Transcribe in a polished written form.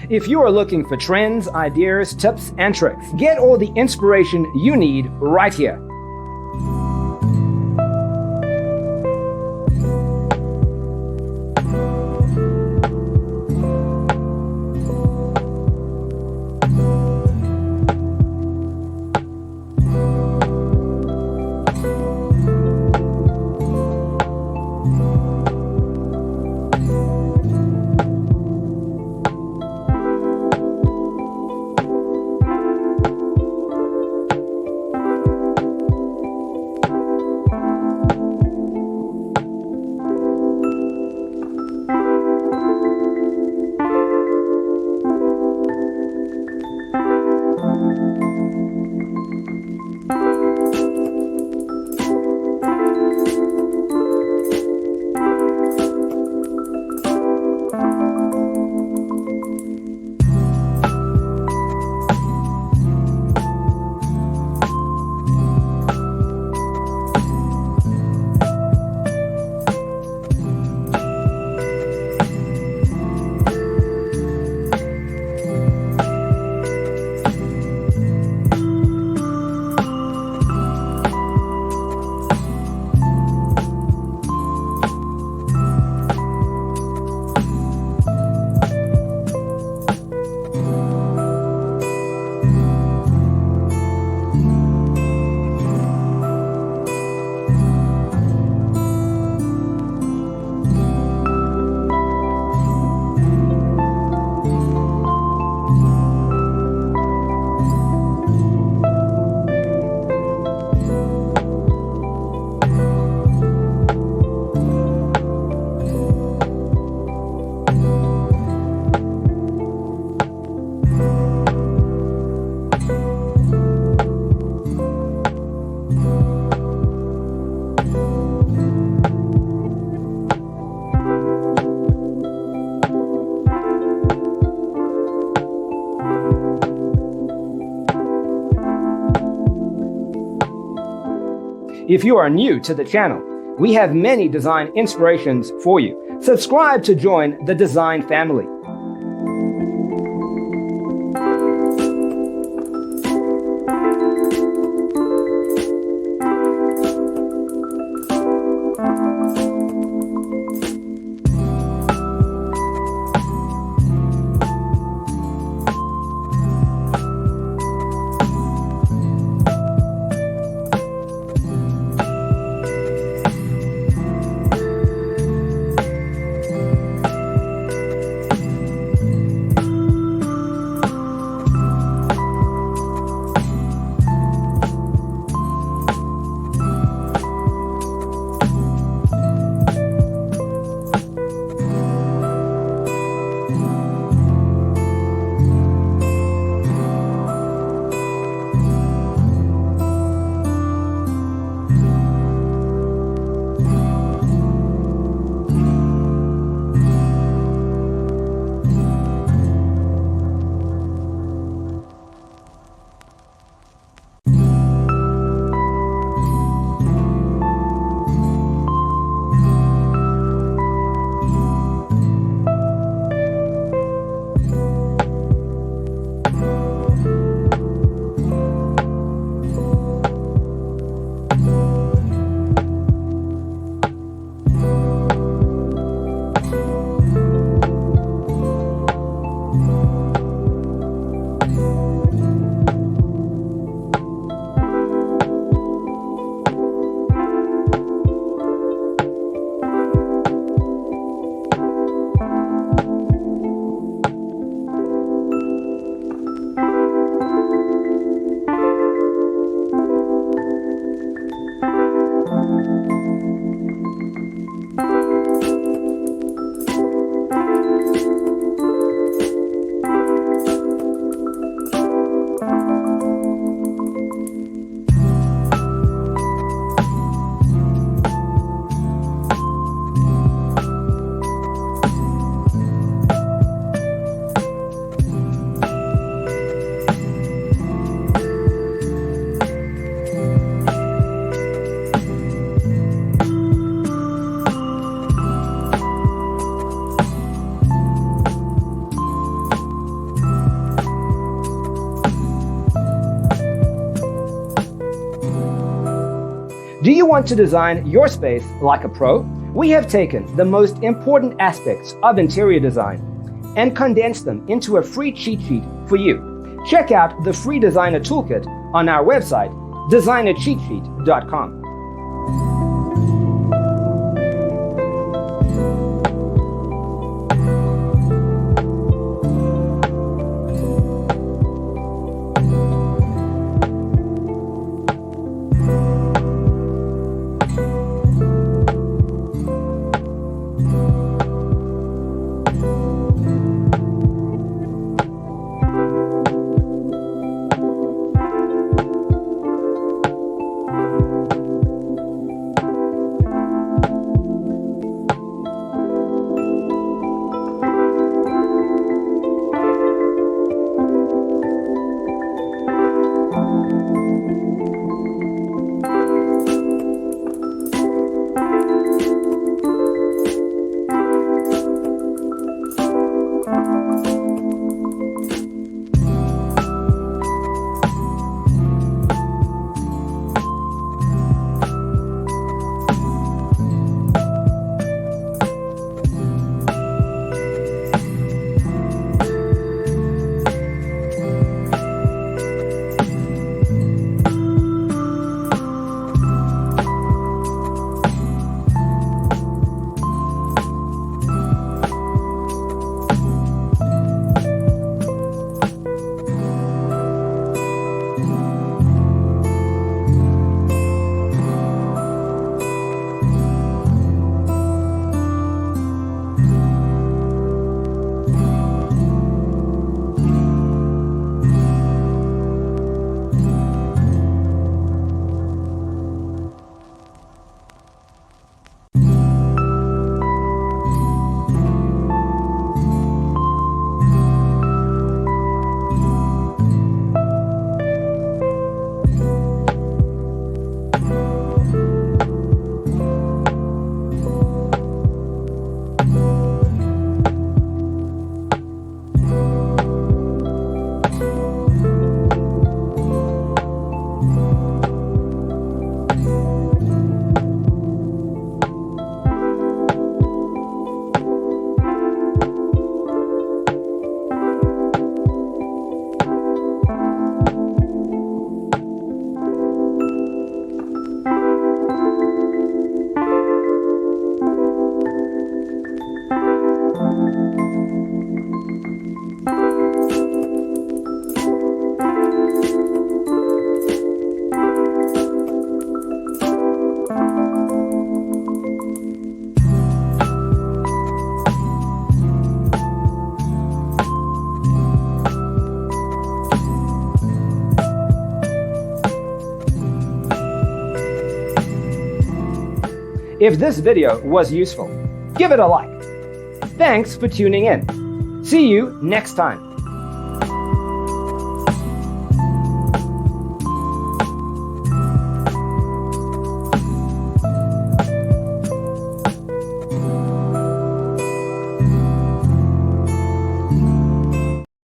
If you are looking for trends, ideas, tips, and tricks, get all the inspiration you need right here. If you are new to the channel, we have many design inspirations for you. Subscribe to join the design family. Do you want to design your space like a pro? We have taken the most important aspects of interior design and condensed them into a free cheat sheet for you. Check out the free designer toolkit on our website, designercheatsheet.com. If this video was useful, give it a like. Thanks for tuning in. See you next time.